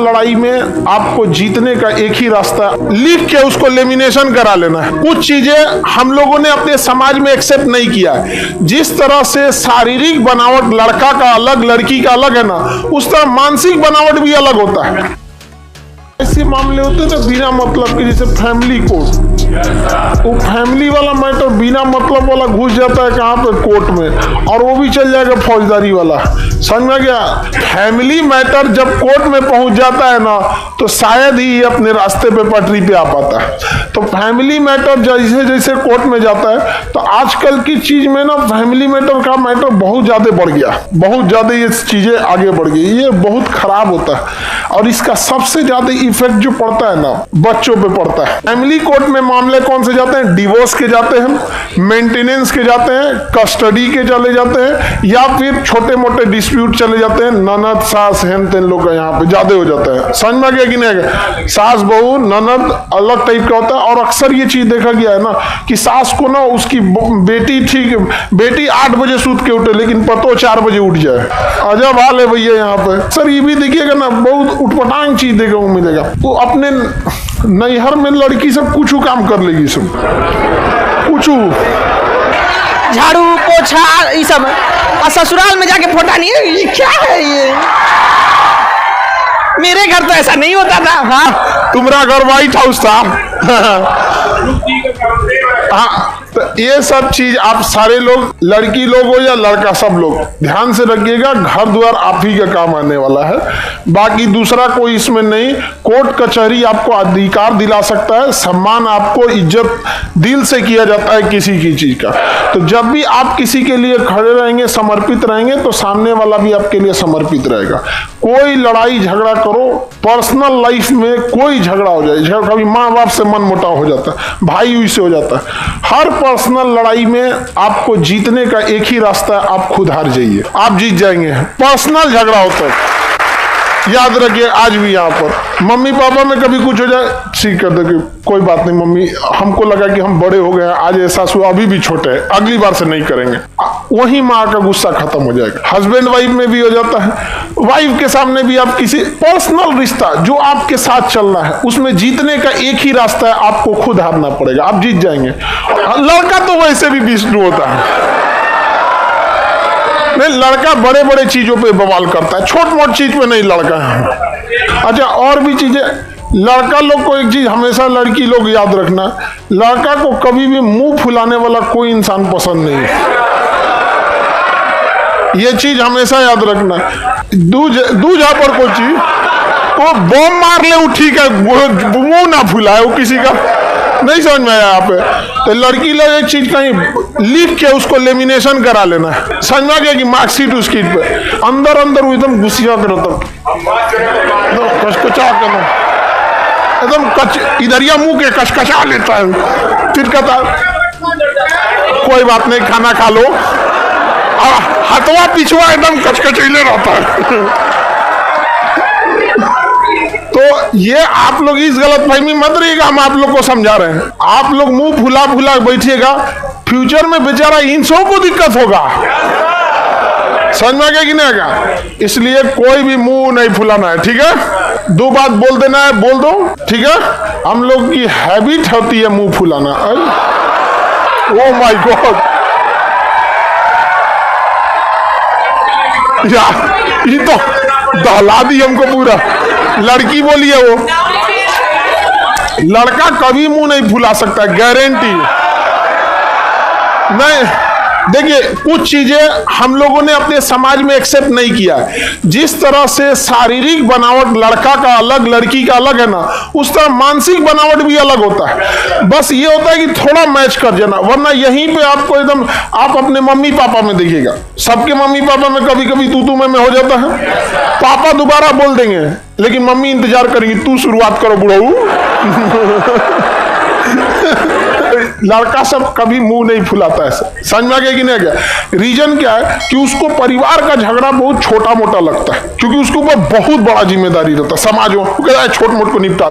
लड़ाई में आपको जीतने का एक ही रास्ता, लिख के उसको लेमिनेशन करा लेना है। कुछ चीजें हम लोगों ने अपने समाज में एक्सेप्ट नहीं किया है। जिस तरह से शारीरिक बनावट लड़का का अलग लड़की का अलग है ना, उस तरह मानसिक बनावट भी अलग होता है। ऐसे मामले होते हैं बिना मतलब के, जैसे फैमिली कोर्ट, वो फैमिली वाला मैटर बिना मतलब वाला घुस जाता है कहाँ पे, कोर्ट में, और वो भी चल जाएगा फौजदारी वाला। समझ में गया? फैमिली मैटर जब कोर्ट में पहुंच जाता है ना, तो शायद ही अपने रास्ते पे पटरी पे आ पाता है। तो फैमिली मैटर जैसे जैसे कोर्ट में जाता है, तो आजकल की चीज में ना फैमिली मैटर का मैटर बहुत ज्यादा बढ़ गया, बहुत ज्यादा ये चीजें आगे बढ़ गई। ये बहुत खराब होता है, और इसका सबसे ज्यादा इफेक्ट जो पड़ता है ना, बच्चों पे पड़ता है। फैमिली कोर्ट में मामले कौन से जाते हैं? डिवोर्स के जाते हैं, मेंटेनेंस के जाते हैं, कस्टडी के चले जाते हैं, या फिर छोटे मोटे डिस्प्यूट चले जाते हैं। ननद सास हेन तेन लोग का यहाँ पे ज्यादा हो जाता है। समझ में गया कि नहीं? सास बहू ननद अलग टाइप का होता है, और अक्सर ये चीज देखा गया है ना कि सास को ना उसकी बेटी 8 बजे सूत के उठे, लेकिन पतो 4 बजे उठ जाए। अजब हाल है भैया यहाँ पे। सर ये भी देखिएगा ना, बहुत उठपटांग चीज देखने को मिलेगा। वो अपने नैहर में लड़की सब कुछ काम कर लेगी, सब कुछ झाड़ू पोछा ये सब, और ससुराल में जाके फोटा नहीं है। ये क्या है ये? मेरे घर तो ऐसा नहीं होता था। हाँ, तुम्हारा घर व्हाइट हाउस था। हाँ, तो ये सब चीज आप सारे लोग, लड़की लोग हो या लड़का, सब लोग ध्यान से रखिएगा। घर द्वार आप ही का काम आने वाला है, बाकी दूसरा कोई इसमें नहीं। कोर्ट कचहरी आपको अधिकार दिला सकता है, सम्मान आपको इज्जत दिल से किया जाता है किसी की चीज का। तो जब भी आप किसी के लिए खड़े रहेंगे, समर्पित रहेंगे, तो सामने वाला भी आपके लिए समर्पित रहेगा। कोई लड़ाई झगड़ा करो, पर्सनल लाइफ में कोई झगड़ा हो जाए, कभी माँ बाप से मन मुटाव हो जाता है, भाई हुई से हो जाता है, हर पर्सनल लड़ाई में आपको जीतने का एक ही रास्ता है, आप खुद हार जाइए, आप जीत जाएंगे। पर्सनल झगड़ा होता है, याद रखिए। आज भी यहाँ पर मम्मी पापा में कभी कुछ हो जाए, ठीक कर दे, कोई बात नहीं मम्मी, हमको लगा कि हम बड़े हो गए हैं, आज ऐसा हुआ, अभी भी छोटे हैं, अगली बार से नहीं करेंगे। वही माँ का गुस्सा खत्म हो जाएगा। हस्बैंड वाइफ में भी हो जाता है, वाइफ के सामने भी आप किसी पर्सनल रिश्ता जो आपके साथ चल रहा है, उसमें जीतने का एक ही रास्ता है, आपको खुद हारना पड़ेगा, आप जीत जाएंगे। लड़का तो वैसे भी विष्णु होता है, नहीं लड़का बड़े बड़े चीजों पे बवाल करता है, छोट मोट चीज पे नहीं लड़का है। अच्छा, और भी चीजें, लड़का लोग को एक चीज हमेशा लड़की लोग याद रखना, लड़का को कभी भी मुंह फुलाने वाला कोई इंसान पसंद नहीं है, ये चीज हमेशा याद रखना। दूजा पर कोई चीज वो बम मार ले, वो ठीक है, मुंह ना फुलाए, वो किसी का नहीं समझ में आया यहाँ पे। तो लड़की लोग एक चीज कहीं लिख के उसको लेमिनेशन करा लेना है, समझ में गया कि मार्कशीट उसकी पे अंदर अंदर वो एकदम गुस्सा करो, तब कचकचा कर एकदम इधरिया मुंह के कचकचा लेता है, फिर कहता कोई बात नहीं खाना खा लो, हथवा पिछवा एकदम कचकचीले रहता है। तो ये आप लोग इस गलतफहमी मत रहिएगा, हम आप लोग को समझा रहे हैं। आप लोग मुंह फुला फुला बैठिएगा, फ्यूचर में बेचारा इन सब को दिक्कत होगा, समझ में गया कि नहीं आएगा? इसलिए कोई भी मुंह नहीं फुलाना है, ठीक है? 2 बात बोल देना है, बोल दो, ठीक है? हम लोग की हैबिट होती है मुंह फुलाना। ओ माय गॉड, यार ये तो दहला दी हमको पूरा। लड़की बोली है, वो लड़का कभी मुंह नहीं फुला सकता, गारंटी नहीं। देखिए, कुछ चीजें हम लोगों ने अपने समाज में एक्सेप्ट नहीं किया है। जिस तरह से शारीरिक बनावट लड़का का अलग लड़की का अलग है ना, उस तरह मानसिक बनावट भी अलग होता है। बस ये होता है कि थोड़ा मैच कर जाना, वरना यहीं पे आपको एकदम, आप अपने मम्मी पापा में देखिएगा, सबके मम्मी पापा में कभी कभी तू में हो जाता है। पापा दोबारा बोल देंगे, लेकिन मम्मी इंतजार करेंगी, तू शुरुआत करो बुढ़ऊ। लड़का सब कभी मुंह नहीं फुलाता है, समझ में आ गया कि नहीं आ गया? रीजन क्या है कि उसको परिवार का झगड़ा बहुत छोटा मोटा लगता है, क्योंकि उसके ऊपर बहुत बड़ा जिम्मेदारी रहता है, समाज में छोट मोट को निपटा